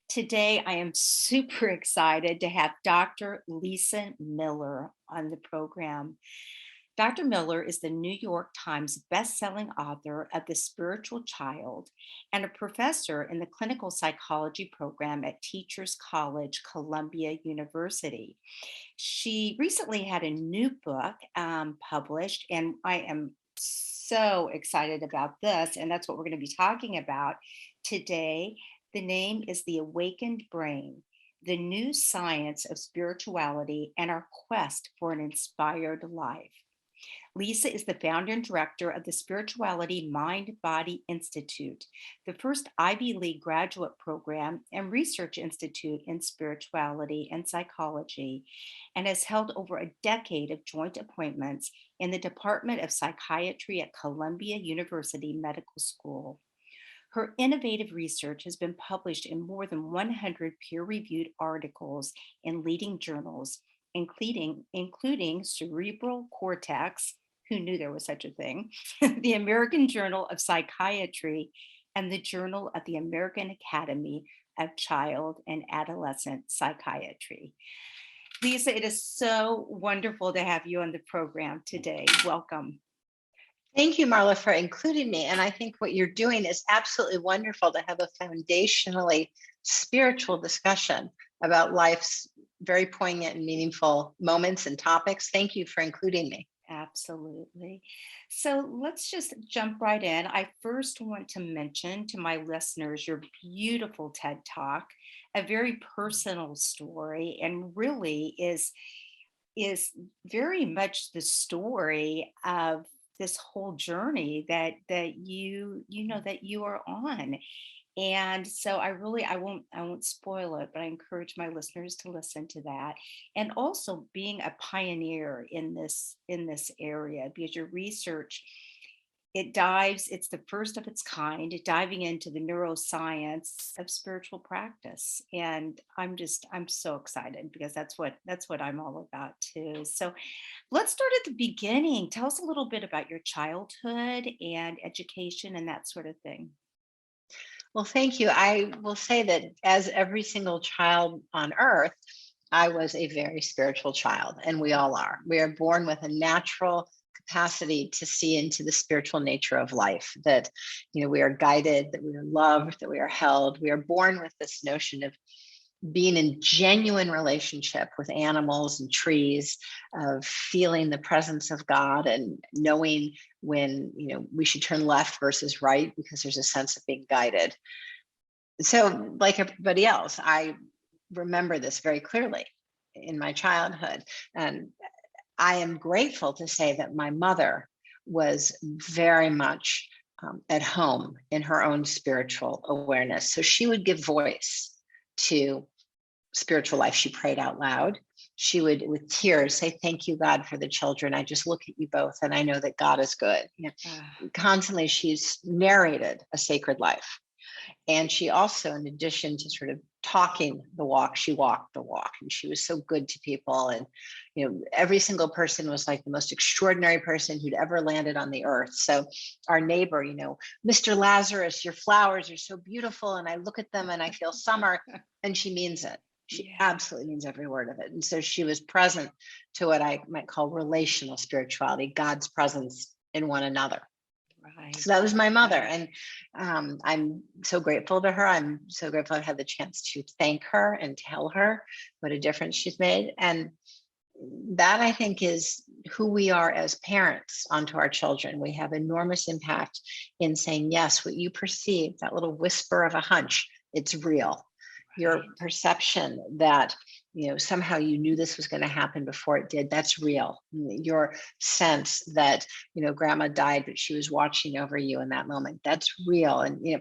Today, I am super excited to have Dr. Lisa Miller on the program. Dr. Miller is the New York Times bestselling author of The Spiritual Child and a professor in the clinical psychology program at Teachers College, Columbia University. She recently had a new book published, and I am so excited about this. And that's what we're going to be talking about today. The name is The Awakened Brain, the New Science of Spirituality and Our Quest for an Inspired Life. Lisa is the founder and director of the Spirituality Mind Body Institute, the first Ivy League graduate program and research institute in spirituality and psychology, and has held over a decade of joint appointments in the Department of Psychiatry at Columbia University Medical School. Her innovative research has been published in more than 100 peer-reviewed articles in leading journals, including Cerebral Cortex, who knew there was such a thing, the American Journal of Psychiatry, and the Journal of the American Academy of Child and Adolescent Psychiatry. Lisa, it is so wonderful to have you on the program today. Welcome. Thank you, Marla, for including me. And I think what you're doing is absolutely wonderful to have a foundationally spiritual discussion about life's very poignant and meaningful moments and topics. Thank you for including me. Absolutely. So let's just jump right in. I first want to mention to my listeners your beautiful TED Talk, a very personal story, and really is very much the story of this whole journey that you are on. And so I won't spoil it, but I encourage my listeners to listen to that. And also being a pioneer in this area, because your research, it's the first of its kind, diving into the neuroscience of spiritual practice. And I'm so excited because that's what I'm all about too. So let's start at the beginning. Tell us a little bit about your childhood and education and that sort of thing. Well, thank you. I will say that as every single child on earth, I was a very spiritual child, and we all are. We are born with a natural capacity to see into the spiritual nature of life, that we are guided, that we are loved, that we are held. We are born with this notion of being in genuine relationship with animals and trees, of feeling the presence of God and knowing when we should turn left versus right, because there's a sense of being guided. So like everybody else, I remember this very clearly in my childhood. And I am grateful to say that my mother was very much at home in her own spiritual awareness. So she would give voice to spiritual life. She prayed out loud. She would, with tears, say, "Thank you, God, for the children. I just look at you both and I know that God is good." Constantly, she's narrated a sacred life. And she also, in addition to sort of talking the walk, she walked the walk. And she was so good to people. And, every single person was like the most extraordinary person who'd ever landed on the earth. So our neighbor, "Mr. Lazarus, your flowers are so beautiful. And I look at them and I feel summer." And she means it. She absolutely means every word of it. And so she was present to what I might call relational spirituality, God's presence in one another. Right. So that was my mother. And I'm so grateful to her. I'm so grateful I had the chance to thank her and tell her what a difference she's made. And that, I think, is who we are as parents onto our children. We have enormous impact in saying, yes, what you perceive, that little whisper of a hunch, it's real. Your perception that somehow you knew this was going to happen before it did, that's real. Your sense that grandma died but she was watching over you in that moment, that's real. And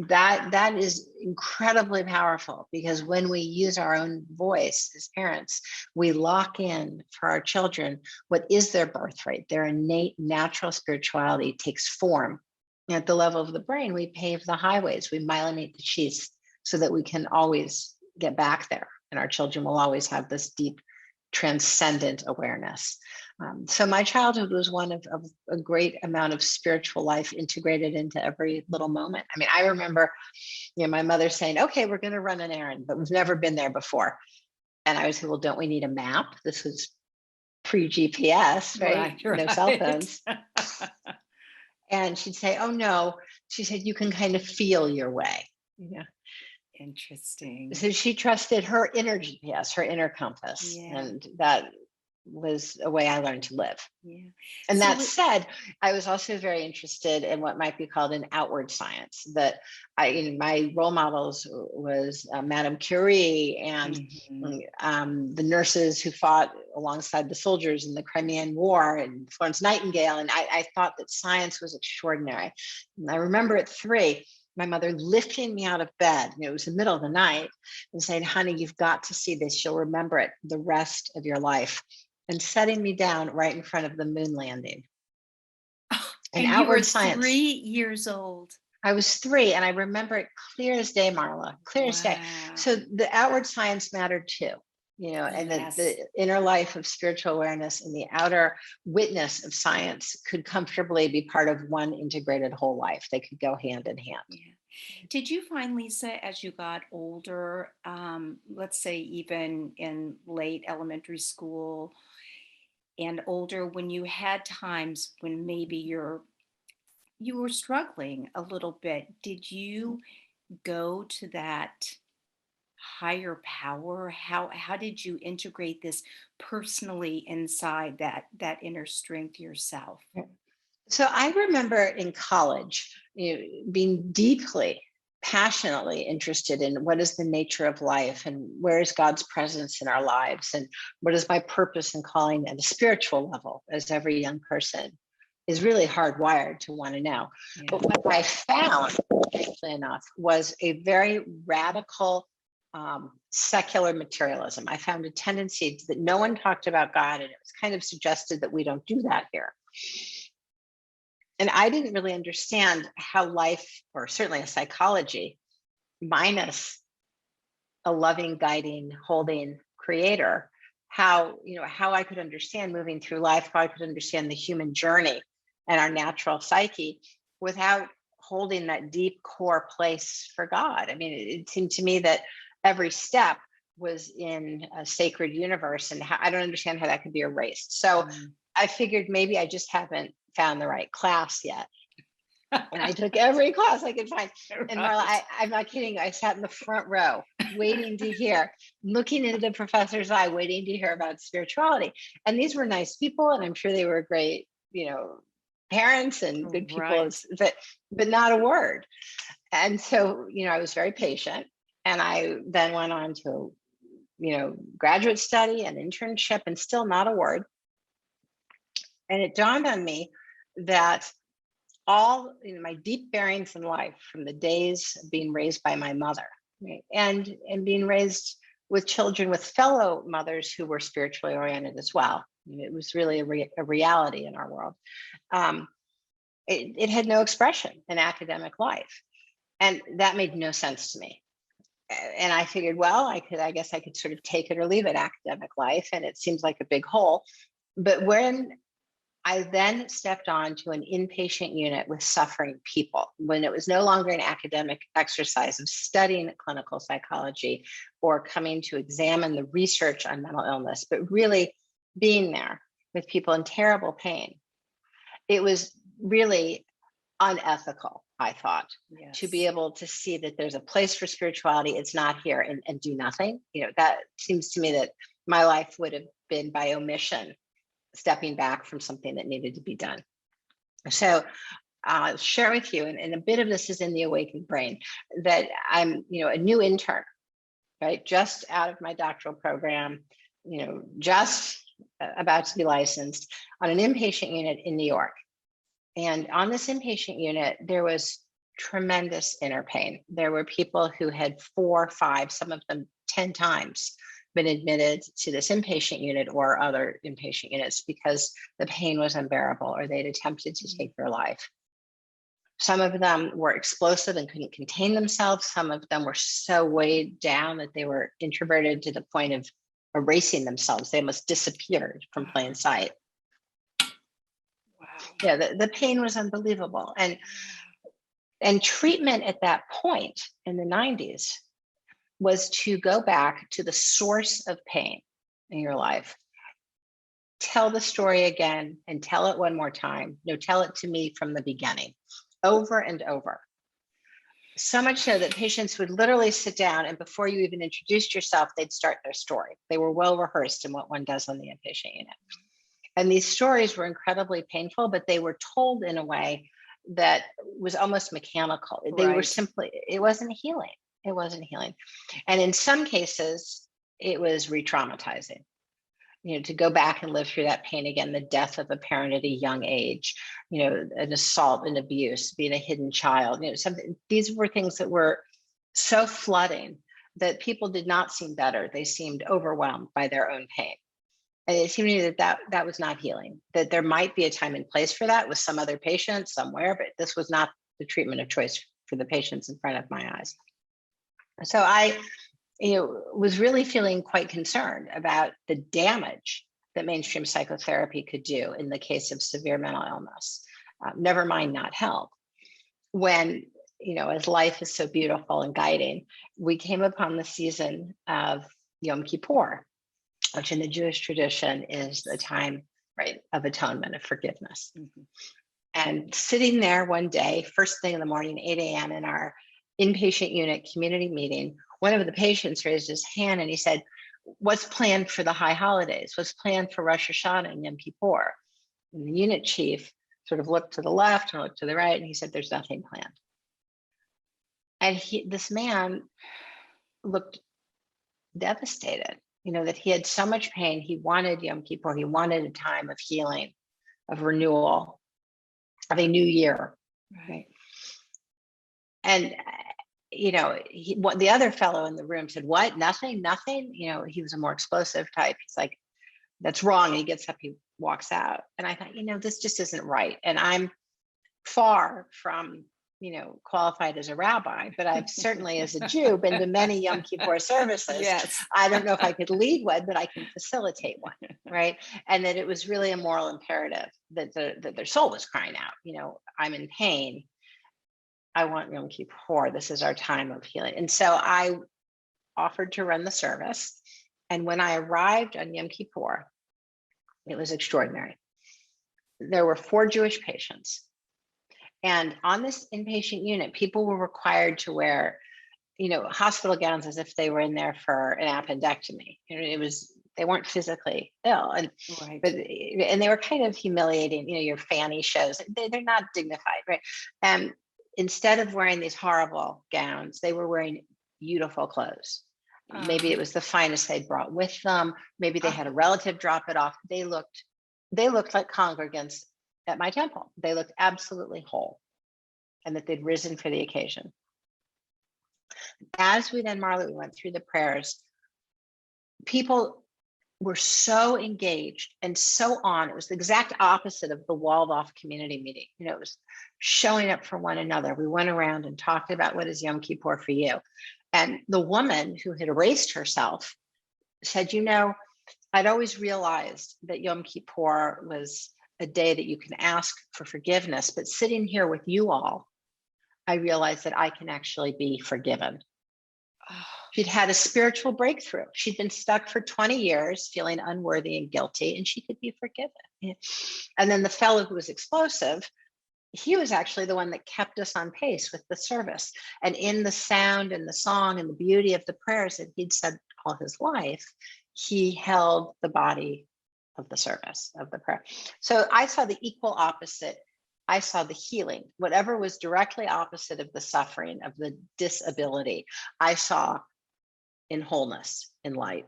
that is incredibly powerful, because when we use our own voice as parents, we lock in for our children what is their birthright. Their innate natural spirituality takes form. At the level of the brain, we pave the highways, we myelinate the sheaths, so that we can always get back there. And our children will always have this deep, transcendent awareness. So my childhood was one of a great amount of spiritual life integrated into every little moment. I mean, I remember, my mother saying, "Okay, we're going to run an errand," but we've never been there before. And I would say, "Well, don't we need a map?" This was pre-GPS, right? Right, No cell right. phones. And she'd say, "Oh no," she said, "you can kind of feel your way." Interesting. So she trusted her inner GPS, her inner compass, Yeah, and that was a way I learned to live. yeah. And So that what said, I was also very interested in what might be called an outward science. That my role models was Madame Curie and Mhm. the nurses who fought alongside the soldiers in the Crimean War and Florence Nightingale. And I thought that science was extraordinary. And I remember at 3, my mother lifting me out of bed. It was the middle of the night and saying, "Honey, you've got to see this. You'll remember it the rest of your life." And setting me down right in front of the moon landing. And And you were outward science. 3 years old. I was 3 and I remember it clear as day, Marla, clear as day. So Wow. the outward science mattered too, and Yes. the inner life of spiritual awareness and the outer witness of science could comfortably be part of one integrated whole life. They could go hand in hand. Yeah. Did you find, Lisa, as you got older, let's say even in late elementary school and older, when you had times when maybe you were struggling a little bit, did you go to that higher power? How did you integrate this personally inside that inner strength yourself? So I remember in college, being deeply, passionately interested in what is the nature of life and where is God's presence in our lives and what is my purpose and calling at a spiritual level, as every young person is really hardwired to want to know. Yeah. But what I found, strangely enough, was a very radical secular materialism. I found a tendency that no one talked about God, and it was kind of suggested that we don't do that here. And I didn't really understand how life, or certainly a psychology, minus a loving, guiding, holding creator, how I could understand moving through life, how I could understand the human journey and our natural psyche without holding that deep core place for God. I mean, it seemed to me that every step was in a sacred universe, and I don't understand how that could be erased. So Mm. I figured maybe I just haven't found the right class yet. And I took every class I could find. And Marla, Right. I'm not kidding. I sat in the front row waiting to hear, looking into the professor's eye, waiting to hear about spirituality. And these were nice people, and I'm sure they were great, parents and good people, Right. but not a word. And so, I was very patient. And I then went on to, graduate study and internship, and still not a word. And it dawned on me that all my deep bearings in life, from the days of being raised by my mother, right, and being raised with children with fellow mothers who were spiritually oriented as well. It was really a reality in our world. Um, it had no expression in academic life, and that made no sense to me. And I figured, well, I guess I could sort of take it or leave it, academic life, and it seems like a big hole. But when I then stepped on to an inpatient unit with suffering people, when it was no longer an academic exercise of studying clinical psychology or coming to examine the research on mental illness, but really being there with people in terrible pain. It was really unethical, I thought, to be Yes. able to see that there's a place for spirituality. It's not here, and do nothing. That seems to me that my life would have been by omission, stepping back from something that needed to be done. So I'll share with you, and a bit of this is in the awakened brain, that I'm, a new intern, right? Just out of my doctoral program, just about to be licensed on an inpatient unit in New York. And on this inpatient unit, there was tremendous inner pain. There were people who had 4, 5, some of them 10 times been admitted to this inpatient unit or other inpatient units because the pain was unbearable or they'd attempted to take their life. Some of them were explosive and couldn't contain themselves. Some of them were so weighed down that they were introverted to the point of erasing themselves. They almost disappeared from plain sight. Yeah, the pain was unbelievable. And treatment at that point in the 90s was to go back to the source of pain in your life. Tell the story again and tell it one more time. No, tell it to me from the beginning, over and over. So much so that patients would literally sit down, and before you even introduced yourself, they'd start their story. They were well rehearsed in what one does on the inpatient unit. And these stories were incredibly painful, but they were told in a way that was almost mechanical. They were Right. simply, it wasn't healing. It wasn't healing. And in some cases, it was re-traumatizing. To go back and live through that pain again, the death of a parent at a young age, an assault, an abuse, being a hidden child, these were things that were so flooding that people did not seem better. They seemed overwhelmed by their own pain. And it seemed to me that was not healing, that there might be a time and place for that with some other patient somewhere, but this was not the treatment of choice for the patients in front of my eyes. So I was really feeling quite concerned about the damage that mainstream psychotherapy could do in the case of severe mental illness, never mind not help. When, as life is so beautiful and guiding, we came upon the season of Yom Kippur, which in the Jewish tradition is the time, right, of atonement, of forgiveness. Mm-hmm. And sitting there one day, first thing in the morning, 8 a.m. in our inpatient unit community meeting, one of the patients raised his hand and he said, "What's planned for the high holidays? What's planned for Rosh Hashanah and Yom Kippur?" And the unit chief sort of looked to the left and looked to the right, and he said, "There's nothing planned." And this man looked devastated, that he had so much pain. He wanted Yom Kippur. He wanted a time of healing, of renewal, of a new year. Right. And the other fellow in the room said, "What? Nothing? He was a more explosive type. He's like, "That's wrong." And he gets up, he walks out. And I thought, this just isn't right. And I'm far from, qualified as a rabbi, but I've certainly as a Jew been to many Yom Kippur services. Yes. I don't know if I could lead one, but I can facilitate one, right? And that it was really a moral imperative that their soul was crying out, "I'm in pain. I want Yom Kippur. This is our time of healing." And so I offered to run the service. And when I arrived on Yom Kippur, it was extraordinary. There were 4 Jewish patients. And on this inpatient unit, people were required to wear, hospital gowns as if they were in there for an appendectomy. They weren't physically ill. And Right. and they were kind of humiliating, your fanny shows. They're not dignified, right? And instead of wearing these horrible gowns, they were wearing beautiful clothes. Maybe it was the finest they'd brought with them. Maybe they had a relative drop it off. They looked like congregants at my temple. They looked absolutely whole, and that they'd risen for the occasion. As we then, Marla, we went through the prayers, people were so engaged and so on. It was the exact opposite of the walled off community meeting. It was showing up for one another. We went around and talked about, what is Yom Kippur for you? And the woman who had erased herself said, I'd always realized that Yom Kippur was a day that you can ask for forgiveness, but sitting here with you all, I realized that I can actually be forgiven. She'd had a spiritual breakthrough. She'd been stuck for 20 years, feeling unworthy and guilty, and she could be forgiven. And then the fellow who was explosive, he was actually the one that kept us on pace with the service. And in the sound and the song and the beauty of the prayers that he'd said all his life, he held the body of the service, of the prayer. So I saw the equal opposite. I saw the healing, whatever was directly opposite of the suffering, of the disability, I saw in wholeness, in light.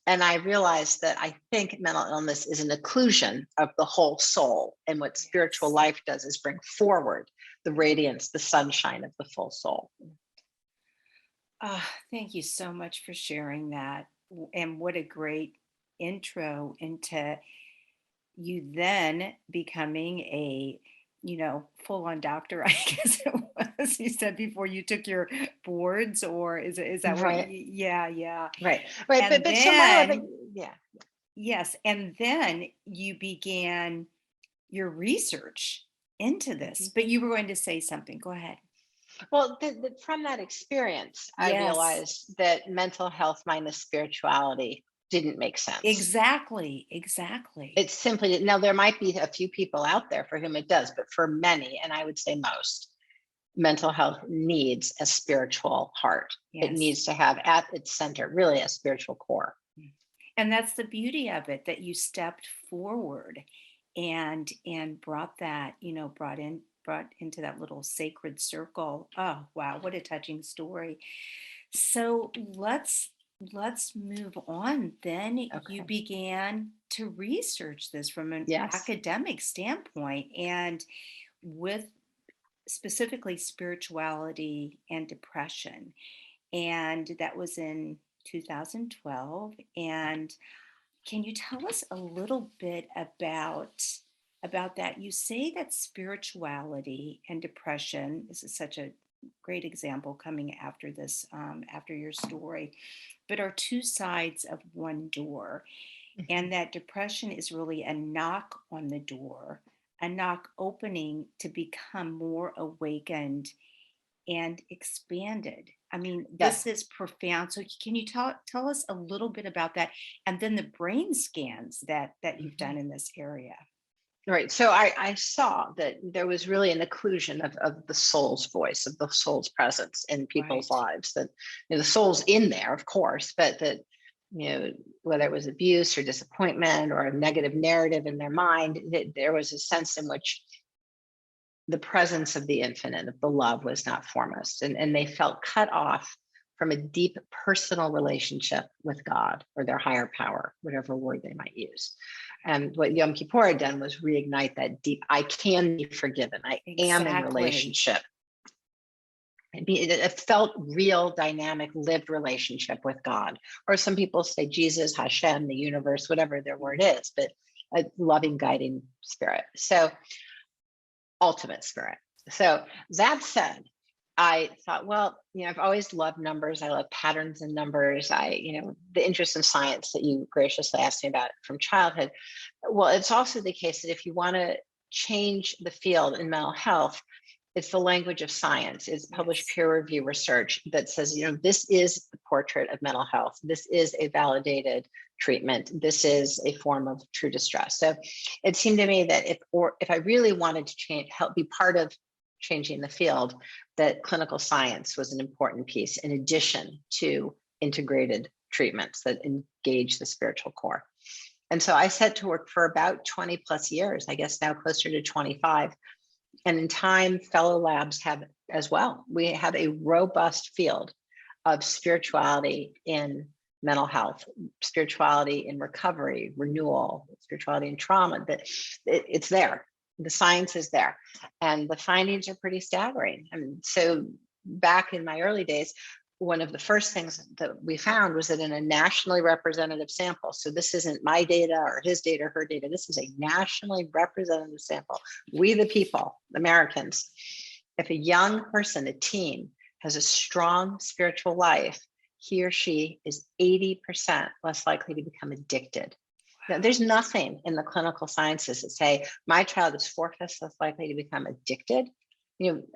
And I realized that I think mental illness is an occlusion of the whole soul. And what spiritual life does is bring forward the radiance, the sunshine of the full soul. Thank you so much for sharing that. And what a great intro into you then becoming a full-on doctor, I guess it was. You said before you took your boards, or is that what? Right. Yeah. Right. And But then, yeah. yes, and then you began your research into this. But you were going to say something. Go ahead. Well, from that experience, I Yes, realized that mental health minus spirituality didn't make sense. exactly, exactly. It simply didn't. Now, there might be a few people out there for whom it does, but for many, and I would say most, mental health needs a spiritual heart. It Yes. needs to have at its center really a spiritual core. And that's the beauty of it, that you stepped forward and brought that, brought into that little sacred circle. Oh, wow, what a touching story. So let's move on. Then you Okay. began to research this from an Yes. academic standpoint, and with specifically spirituality and depression. And that was in 2012. And can you tell us a little bit about that? You say that spirituality and depression, this is such a great example coming after this, after your story, but are two sides of one door, Mhm. and that depression is really a knock on the door, a knock opening to become more awakened and expanded. I mean, this Yes. is profound. So can you tell us a little bit about that, and then the brain scans that you've done Mhm. in this area? Right. So I saw that there was really an occlusion of the soul's voice, of the soul's presence in people's Right. lives. That the soul's in there, of course, but that whether it was abuse or disappointment or a negative narrative in their mind, that there was a sense in which the presence of the infinite, of the love, was not foremost, and they felt cut off from a deep personal relationship with God or their higher power, whatever word they might use. And what Yom Kippur had done was reignite that deep, I can be forgiven. I am in Exactly. relationship. It felt real, dynamic, lived relationship with God. Or some people say Jesus, Hashem, the universe, whatever their word is, but a loving, guiding spirit. So, ultimate spirit. So, that said, I thought, well, I've always loved numbers. I love patterns in numbers. The interest in science that you graciously asked me about from childhood. Well, it's also the case that if you want to change the field in mental health, it's the language of science. It's published Yes. peer review research that says, this is the portrait of mental health. This is a validated treatment. This is a form of true distress. So it seemed to me that if I really wanted to help be part of changing the field, that clinical science was an important piece in addition to integrated treatments that engage the spiritual core. And so I set to work for about 20 plus years, I guess now closer to 25. And in time, fellow labs have as well. We have a robust field of spirituality in mental health, spirituality in recovery, renewal, spirituality in trauma. That it's there. The science is there, and the findings are pretty staggering. And so, back in my early days, one of the first things that we found was that in a nationally representative sample, so this isn't my data or his data or her data, this is a nationally representative sample. We, the people, Americans, if a young person, a teen, has a strong spiritual life, he or she is 80% less likely to become addicted. Now, there's nothing in the clinical sciences that say my child is 4/5 less likely to become addicted.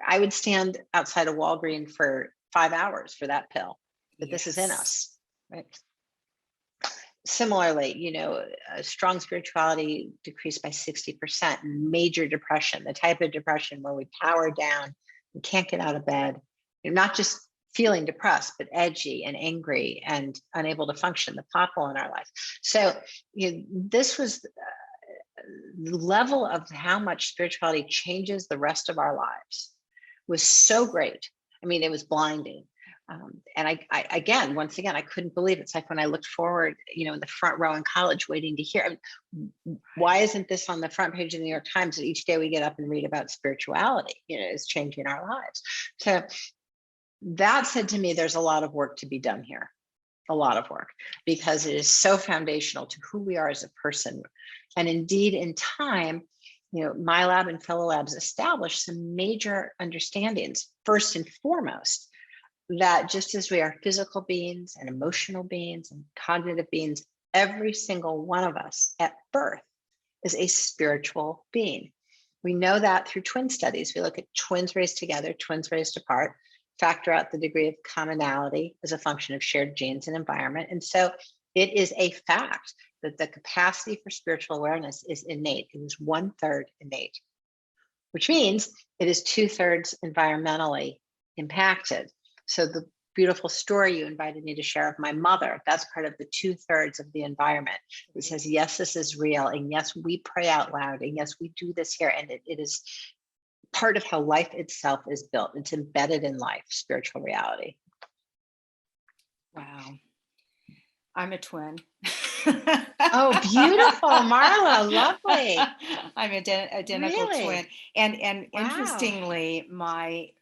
I would stand outside of Walgreens for 5 hours for that pill, but this is in Yes. us, right? Similarly, a strong spirituality decreased by 60%, major depression, the type of depression where we power down, we can't get out of bed, not just feeling depressed, but edgy and angry and unable to function, the pothole in our life. So this was the level of how much spirituality changes the rest of our lives was so great. I mean, it was blinding. And again, once again, I couldn't believe it. It's like when I looked forward, in the front row in college, waiting to hear. Why isn't this on the front page of the New York Times that each day we get up and read about spirituality? Is changing our lives. So that said to me, there's a lot of work to be done here, a lot of work, because it is so foundational to who we are as a person. And indeed, in time, my lab and fellow labs established some major understandings. First and foremost, that just as we are physical beings and emotional beings and cognitive beings, every single one of us at birth is a spiritual being. We know that through twin studies. We look at twins raised together, twins raised apart, factor out the degree of commonality as a function of shared genes and environment. And so it is a fact that the capacity for spiritual awareness is innate. It is 1/3 innate, which means it is 2/3 environmentally impacted. So the beautiful story you invited me to share of my mother, that's part of the 2/3 of the environment. It says, yes, this is real. And yes, we pray out loud. And yes, we do this here. And it is part of how life itself is built. It's embedded in life, spiritual reality. Wow. I'm a twin. Oh, beautiful, Marla, lovely. I'm identical Really? twin. And Wow. interestingly,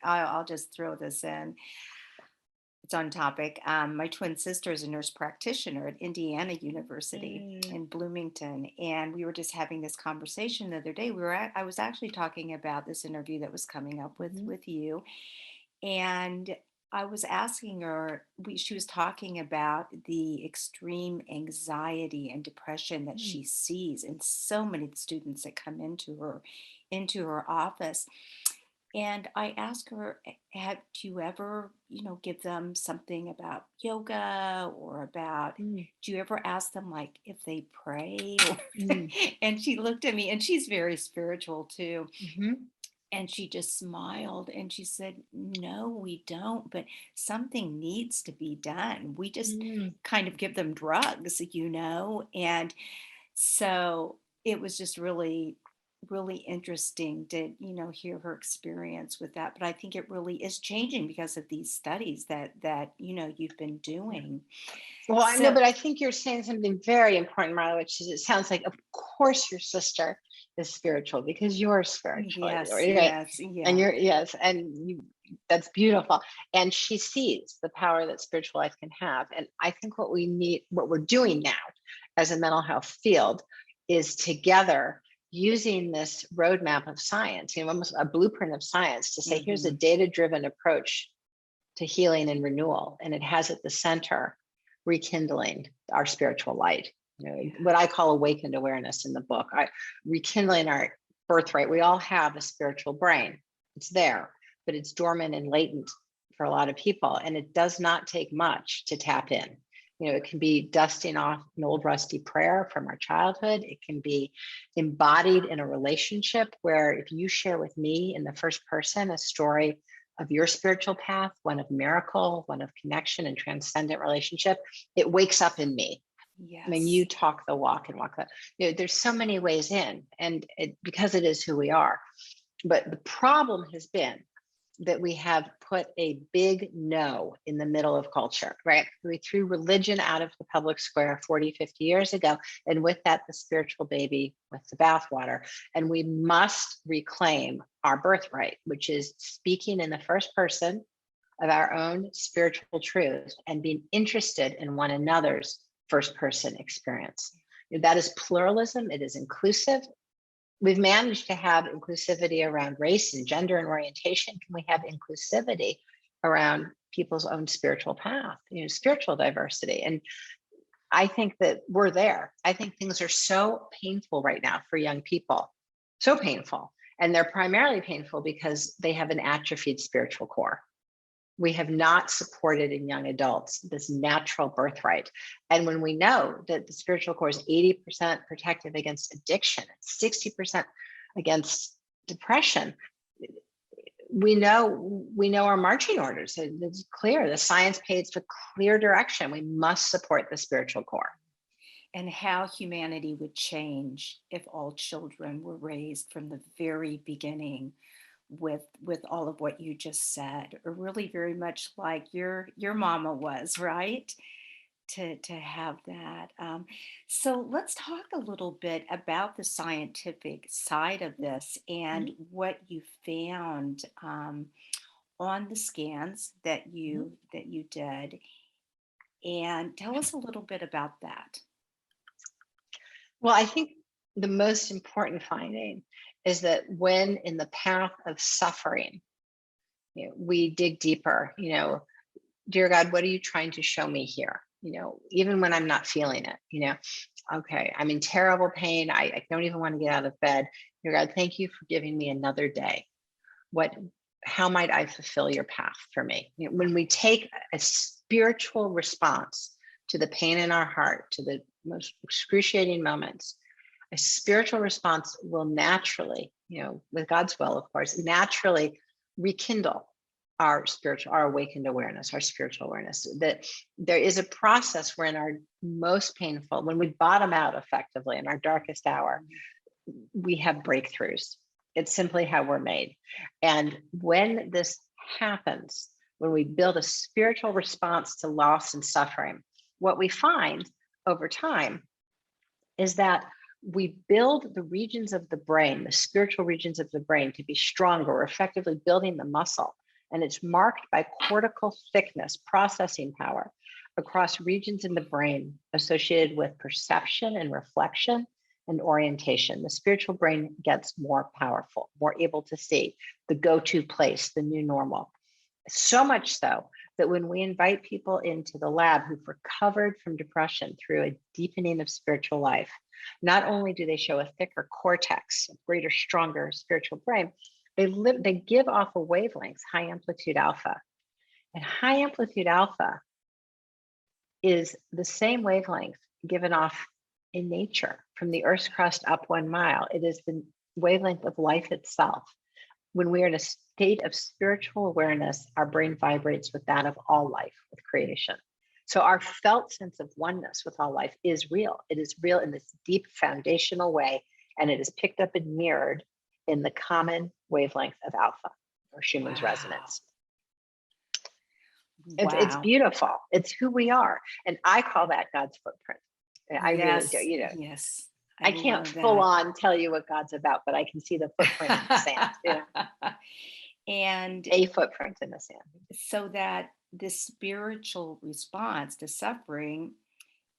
I'll just throw this in. It's on topic. My twin sister is a nurse practitioner at Indiana University in Bloomington, and we were just having this conversation the other day. I was actually talking about this interview that was coming up with you, and I was asking her. She was talking about the extreme anxiety and depression that she sees in so many students that come into her office. And I asked her, do you ever, give them something about yoga or about, Mm, do you ever ask them like if they pray? mm, And she looked at me, and she's very spiritual too. mhm, And she just smiled and she said, no, we don't, but something needs to be done. We just mm. kind of give them drugs, and so it was just really, really interesting to, hear her experience with that. But I think it really is changing because of these studies that you've been doing. Well, I know, So but I think you're saying something very important, Marla, which is it sounds like, of course, your sister is spiritual because you're spiritual, yes, right? yes, And yeah. you're, yes, and that's beautiful. And she sees the power that spiritual life can have. And I think what we need, what we're doing now as a mental health field is together using this roadmap of science, almost a blueprint of science to say, here's a Hmm. data-driven approach to healing and renewal. And it has at the center rekindling our spiritual light, Yeah. what I call awakened awareness in the book. Rekindling our birthright. We all have a spiritual brain. It's there, but it's dormant and latent for a lot of people. And it does not take much to tap in. It can be dusting off an old rusty prayer from our childhood. It can be embodied in a relationship where if you share with me in the first person a story of your spiritual path, one of miracle, one of connection and transcendent relationship, it wakes up in me. I mean, Yes. you talk the walk and walk the, there's so many ways in, and because it is who we are. But the problem has been that we have put a big no in the middle of culture, right? We threw religion out of the public square 40, 50 years ago. And with that, the spiritual baby with the bathwater. And we must reclaim our birthright, which is speaking in the first person of our own spiritual truth and being interested in one another's first person experience. That is pluralism, it is inclusive. We've managed to have inclusivity around race and gender and orientation. Can we have inclusivity around people's own spiritual path, spiritual diversity? And I think that we're there. I think things are so painful right now for young people, so painful. And they're primarily painful because they have an atrophied spiritual core. We have not supported in young adults this natural birthright. And when we know that the spiritual core is 80% protective against addiction, 60% against depression, we know our marching orders. It's clear. The science paints a clear direction. We must support the spiritual core. And how humanity would change if all children were raised from the very beginning with all of what you just said, or really very much like your mama was, right? To have that. So let's talk a little bit about the scientific side of this and Mhm, what you found on the scans that mhm. you did, and tell us a little bit about that. Well, I think the most important finding is that when in the path of suffering, we dig deeper, dear God, what are you trying to show me here? Even when I'm not feeling it, Okay, I'm in terrible pain. I don't even want to get out of bed. Dear God, thank you for giving me another day. What, how might I fulfill your path for me? You know, when we take a spiritual response to the pain in our heart, to the most excruciating moments, a spiritual response will naturally, with God's will, of course, naturally rekindle our awakened awareness, our spiritual awareness. That there is a process where in our most painful, when we bottom out effectively in our darkest hour, we have breakthroughs. It's simply how we're made. And when this happens, when we build a spiritual response to loss and suffering, what we find over time is that we build the regions of the brain, the spiritual regions of the brain, to be stronger. We're effectively building the muscle. And it's marked by cortical thickness, processing power across regions in the brain associated with perception and reflection and orientation. The spiritual brain gets more powerful, more able to see the go-to place, the new normal. So much so that when we invite people into the lab who've recovered from depression through a deepening of spiritual life, not only do they show a thicker cortex, a greater, stronger spiritual brain, they give off a wavelength, high amplitude alpha. And high amplitude alpha is the same wavelength given off in nature from the Earth's crust up 1 mile. It is the wavelength of life itself. When we are in a state of spiritual awareness, our brain vibrates with that of all life, with creation. So our felt sense of oneness with all life is real. It is real in this deep foundational way, and it is picked up and mirrored in the common wavelength of alpha, or Schumann's resonance. It's Wow. beautiful. It's who we are. And I call that God's footprint. I really do. Yes. I can't full on tell you what God's about, but I can see the footprint in the sand. And a footprint in the sand. So that the spiritual response to suffering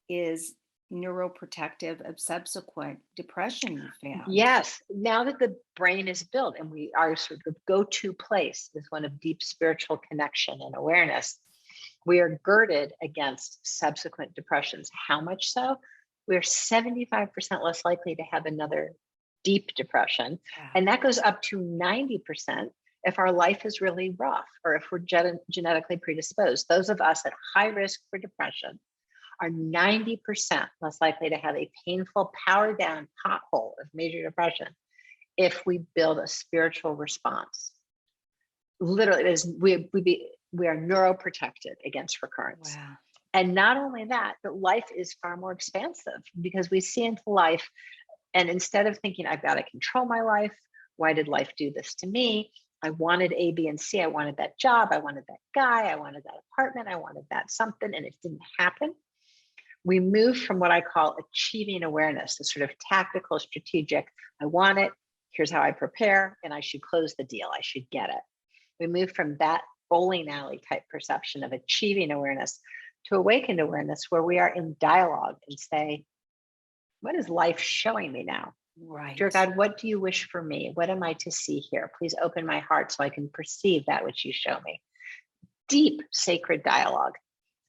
is neuroprotective of subsequent depression, you found. Yes. Now that the brain is built and we are sort of go-to place is one of deep spiritual connection and awareness, we are girded against subsequent depressions. How much so? We're 75% less likely to have another deep depression. Wow. And that goes up to 90% if our life is really rough or if we're genetically predisposed. Those of us at high risk for depression are 90% less likely to have a painful power down pothole of major depression if we build a spiritual response. Literally, we are neuroprotected against recurrence. Wow. And not only that, but life is far more expansive because we see into life. And instead of thinking, I've got to control my life, why did life do this to me? I wanted A, B, and C. I wanted that job. I wanted that guy. I wanted that apartment. I wanted that something, and it didn't happen. We move from what I call achieving awareness, the sort of tactical, strategic, I want it, here's how I prepare, and I should close the deal. I should get it. We move from that bowling alley type perception of achieving awareness to awakened awareness, where we are in dialogue and say, what is life showing me now? Right. Dear God, what do you wish for me? What am I to see here? Please open my heart so I can perceive that which you show me. Deep sacred dialogue.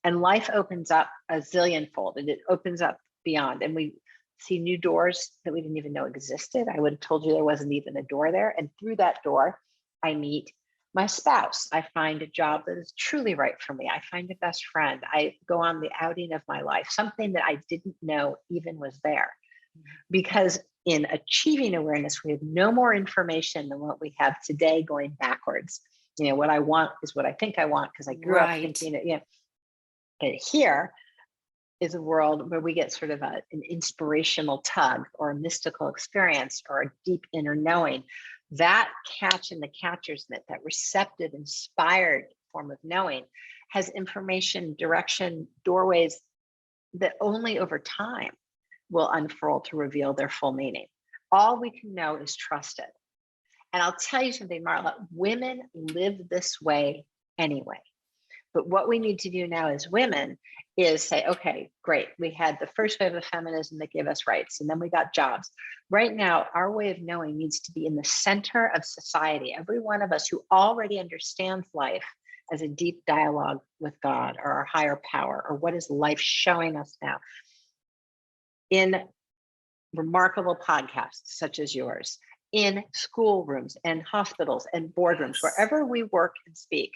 And life opens up a zillionfold, and it opens up beyond. And we see new doors that we didn't even know existed. I would have told you there wasn't even a door there. And through that door, I meet my spouse. I find a job that is truly right for me. I find a best friend. I go on the outing of my life, something that I didn't know even was there. Because in achieving awareness, we have no more information than what we have today going backwards. What I want is what I think I want because I grew up thinking it. And here is a world where we get sort of an inspirational tug or a mystical experience or a deep inner knowing. That catch in the catcher's mitt, that receptive, inspired form of knowing, has information, direction, doorways that only over time will unfurl to reveal their full meaning. All we can know is trust it. And I'll tell you something, Marla, women live this way anyway. But what we need to do now as women is say, okay, great. We had the first wave of feminism that gave us rights, and then we got jobs. Right now, our way of knowing needs to be in the center of society. Every one of us who already understands life as a deep dialogue with God or our higher power, or what is life showing us now, in remarkable podcasts such as yours, in schoolrooms and hospitals and boardrooms, Yes. wherever we work and speak,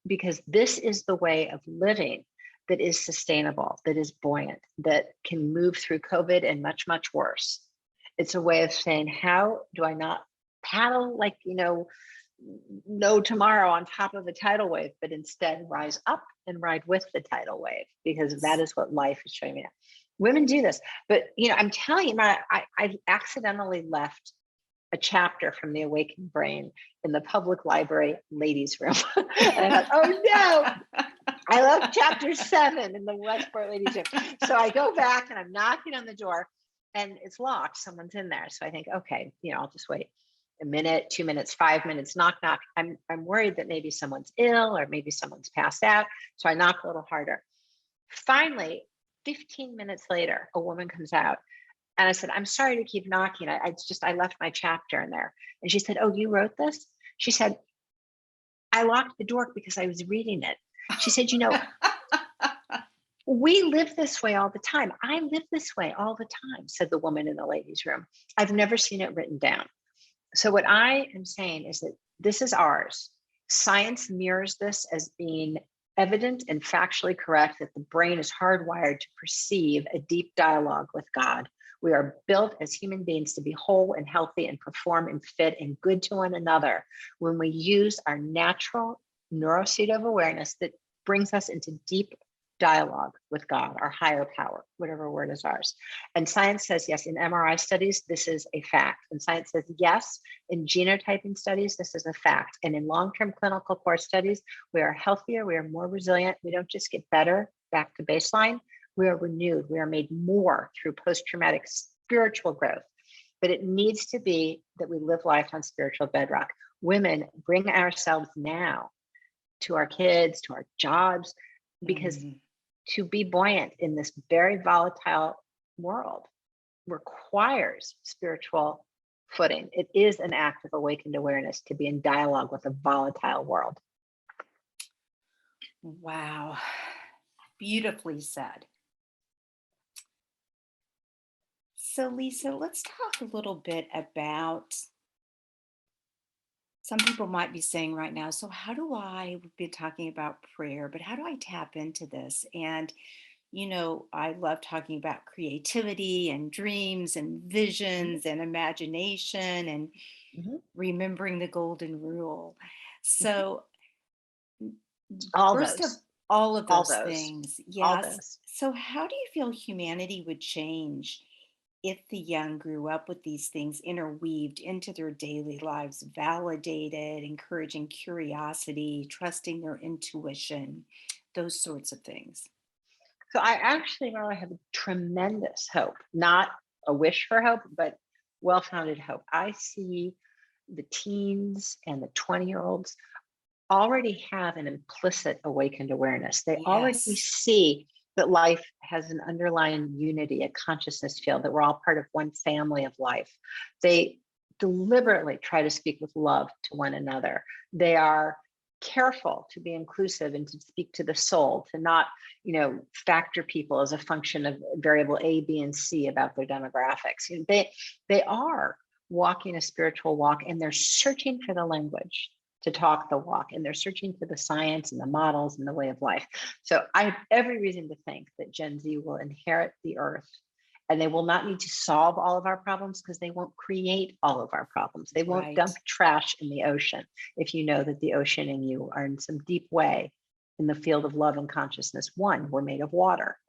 because this is the way of living that is sustainable, that is buoyant, that can move through COVID and much, much worse. It's a way of saying, how do I not paddle like, no tomorrow on top of a tidal wave, but instead rise up and ride with the tidal wave, because that is what life is showing me now. Women do this, but I'm telling you, I accidentally left a chapter from The Awakened Brain in the public library ladies' room. And I thought, oh no, I left chapter 7 in the Westport ladies' room. So I go back and I'm knocking on the door and it's locked. Someone's in there. So I think, okay, I'll just wait a minute, 2 minutes, 5 minutes, knock, knock. I'm worried that maybe someone's ill or maybe someone's passed out. So I knock a little harder. Finally, 15 minutes later, a woman comes out. And I said, I'm sorry to keep knocking. I left my chapter in there. And she said, oh, you wrote this? She said, I locked the door because I was reading it. She said, we live this way all the time. I live this way all the time, said the woman in the ladies' room. I've never seen it written down. So what I am saying is that this is ours. Science mirrors this as being evident and factually correct, that the brain is hardwired to perceive a deep dialogue with God. We are built as human beings to be whole and healthy and perform and fit and good to one another when we use our natural neurostate of awareness that brings us into deep dialogue with God, our higher power, whatever word is ours. And science says, yes, in MRI studies, this is a fact. And science says, yes, in genotyping studies, this is a fact. And in long-term clinical course studies, we are healthier, we are more resilient. We don't just get better, back to baseline. We are renewed. We are made more through post-traumatic spiritual growth. But it needs to be that we live life on spiritual bedrock. Women, bring ourselves now to our kids, to our jobs, because to be buoyant in this very volatile world requires spiritual footing. It is an act of awakened awareness to be in dialogue with a volatile world. Wow. Beautifully said. So, Lisa, let's talk a little bit about, some people might be saying right now, so how do we've been talking about prayer, but how do I tap into this? And, I love talking about creativity and dreams and visions and imagination and remembering the golden rule. So, all first of those, all of all those those, things, all yes. those. So, how do you feel humanity would change if the young grew up with these things interweaved into their daily lives, validated, encouraging curiosity, trusting their intuition, those sorts of things? So I actually, Marla, have tremendous hope, not a wish for hope, but well-founded hope. I see the teens and the 20-year-olds already have an implicit awakened awareness. They already Yes. see that life has an underlying unity, a consciousness field, that we're all part of one family of life. They deliberately try to speak with love to one another. They are careful to be inclusive and to speak to the soul, to not, factor people as a function of variable A, B, and C about their demographics. They are walking a spiritual walk, and they're searching for the language to talk the walk, and they're searching for the science and the models and the way of life. So I have every reason to think that Gen Z will inherit the earth, and they will not need to solve all of our problems because they won't create all of our problems. They won't Right. dump trash in the ocean if you know that the ocean and you are in some deep way in the field of love and consciousness. One, we're made of water.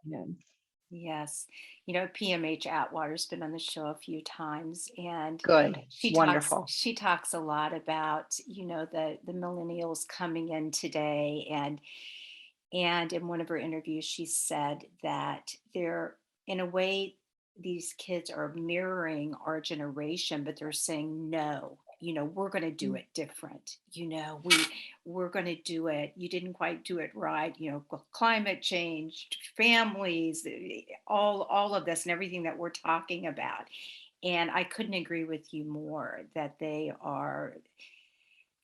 Yes. PMH Atwater's been on the show a few times, and Good, she talks wonderful. she talks a lot about, the millennials coming in today, and in one of her interviews she said that they're, in a way, these kids are mirroring our generation, but they're saying no, we're going to do it different. We're going to do it. You didn't quite do it right. Climate change, families, all of this and everything that we're talking about. And I couldn't agree with you more that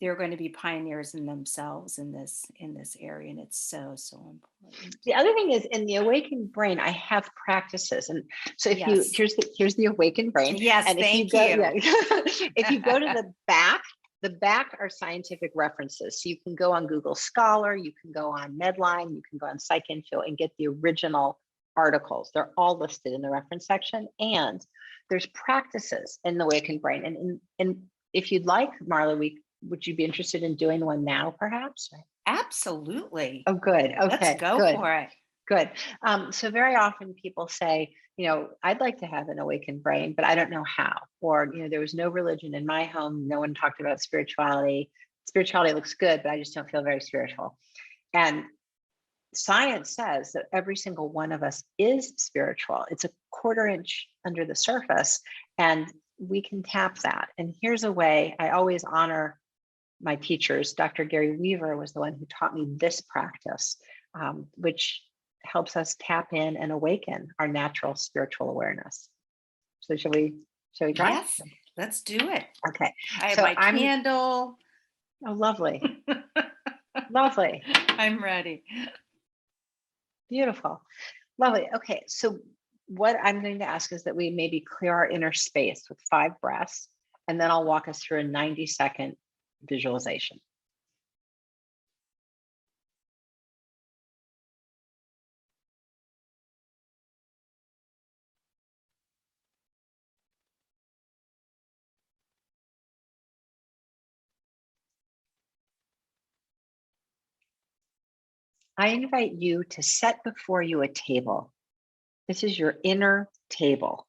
they're going to be pioneers in themselves in this area, and it's so important. The other thing is in the awakened brain, I have practices. And so if you, Yes. here's the awakened brain. Yes, And if you thank go, you. yeah, if you go to the back are scientific references. So you can go on Google Scholar, you can go on Medline, you can go on PsycInfo and get the original articles. They're all listed in the reference section. And there's practices in the awakened brain. And if you'd like, Marla, would you be interested in doing one now, perhaps? Absolutely. Oh, good. Let's Okay, go good. for it. Good. So very often people say, I'd like to have an awakened brain, but I don't know how. Or, there was no religion in my home. No one talked about spirituality. Spirituality looks good, but I just don't feel very spiritual. And science says that every single one of us is spiritual. It's a quarter inch under the surface, and we can tap that. And here's a way I always honor my teachers. Dr. Gary Weaver was the one who taught me this practice, which helps us tap in and awaken our natural spiritual awareness. So shall we try? Yes, let's do it. Okay. I have So my candle. Oh, lovely. Lovely. I'm ready. Beautiful. Lovely. Okay. So what I'm going to ask is that we maybe clear our inner space with 5 breaths, and then I'll walk us through a 90-second visualization. I invite you to set before you a table. This is your inner table.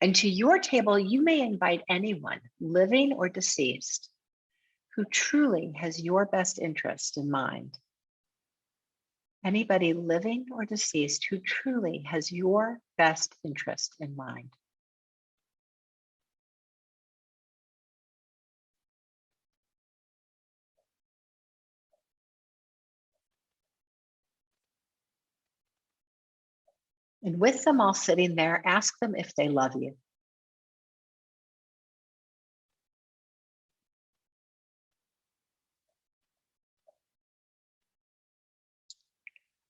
And to your table, you may invite anyone, living or deceased, who truly has your best interest in mind. Anybody living or deceased who truly has your best interest in mind. And with them all sitting there, ask them if they love you.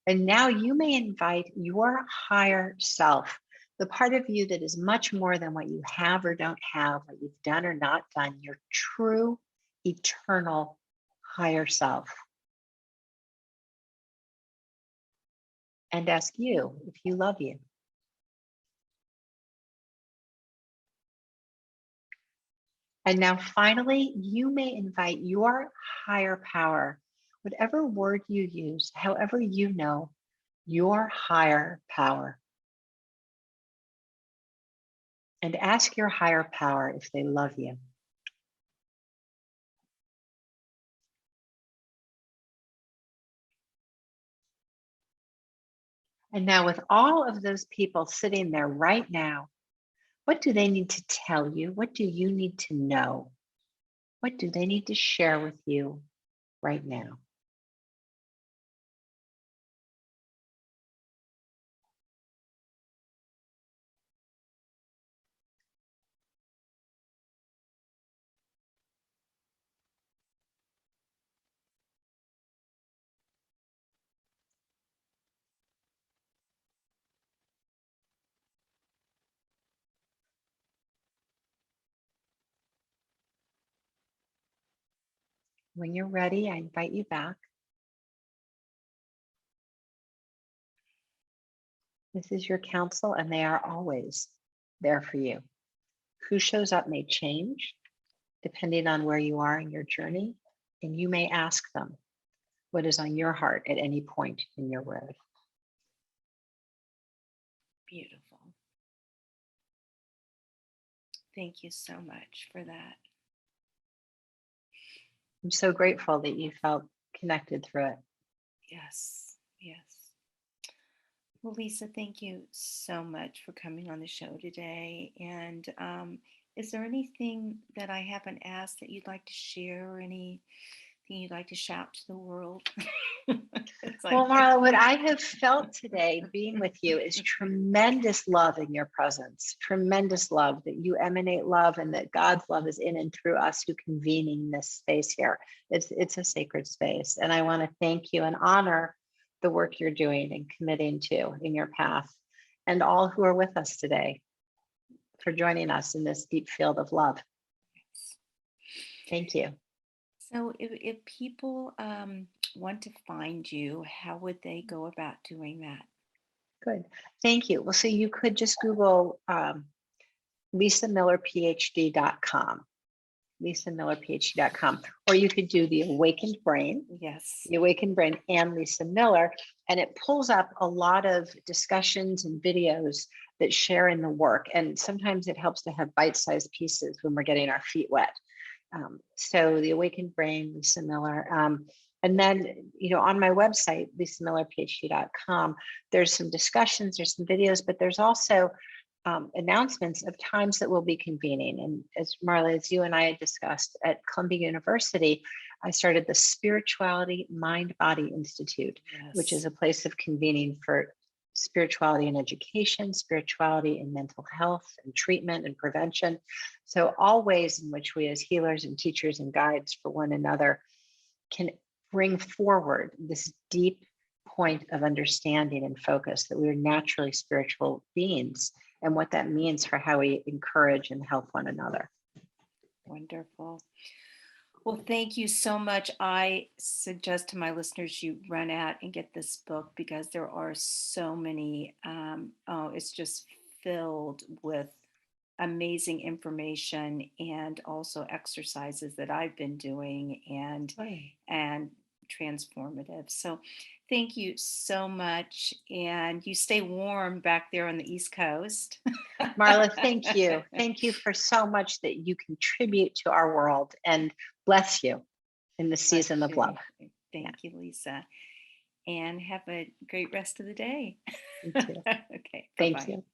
And now you may invite your higher self, the part of you that is much more than what you have or don't have, what you've done or not done, your true, eternal higher self. And ask you if you love you. And now finally, you may invite your higher power, whatever word you use, however you know, your higher power. And ask your higher power if they love you. And now with all of those people sitting there right now, what do they need to tell you? What do you need to know? What do they need to share with you right now? When you're ready, I invite you back. This is your counsel, and they are always there for you. Who shows up may change depending on where you are in your journey, and you may ask them what is on your heart at any point in your road. Beautiful. Thank you so much for that. I'm so grateful that you felt connected through it. Yes, yes. Well, Lisa, thank you so much for coming on the show today. And is there anything that I haven't asked that you'd like to share, or any Anything you'd like to shout to the world? It's Well, like, Marla, what I have felt today being with you is tremendous love in your presence, tremendous love, that you emanate love and that God's love is in and through us who convening this space here. It's a sacred space. And I want to thank you and honor the work you're doing and committing to in your path, and all who are with us today for joining us in this deep field of love. Thank you. so if people want to find you, how would they go about doing that? Good. Thank you. Well, so you could just Google lisamillerphd.com, lisamillerphd.com, or you could do the Awakened Brain, Yes. the Awakened Brain and Lisa Miller, and it pulls up a lot of discussions and videos that share in the work. And sometimes it helps to have bite-sized pieces when we're getting our feet wet. So the Awakened Brain, Lisa Miller. And then, on my website, lisamillerphd.com, there's some discussions, there's some videos, but there's also announcements of times that we'll be convening. And as Marla, as you and I had discussed at Columbia University, I started the Spirituality Mind Body Institute, which is a place of convening for spirituality and education, spirituality and mental health and treatment and prevention. So all ways in which we as healers and teachers and guides for one another can bring forward this deep point of understanding and focus that we are naturally spiritual beings, and what that means for how we encourage and help one another. Wonderful. Well, thank you so much. I suggest to my listeners you run out and get this book, because there are so many. It's just filled with amazing information and also exercises that I've been doing and transformative. So thank you so much. And you stay warm back there on the East Coast. Marla, thank you. Thank you for so much that you contribute to our world, and bless you in the season of love. Thank you, Lisa. And have a great rest of the day. You too. Okay. Thank Bye-bye. you.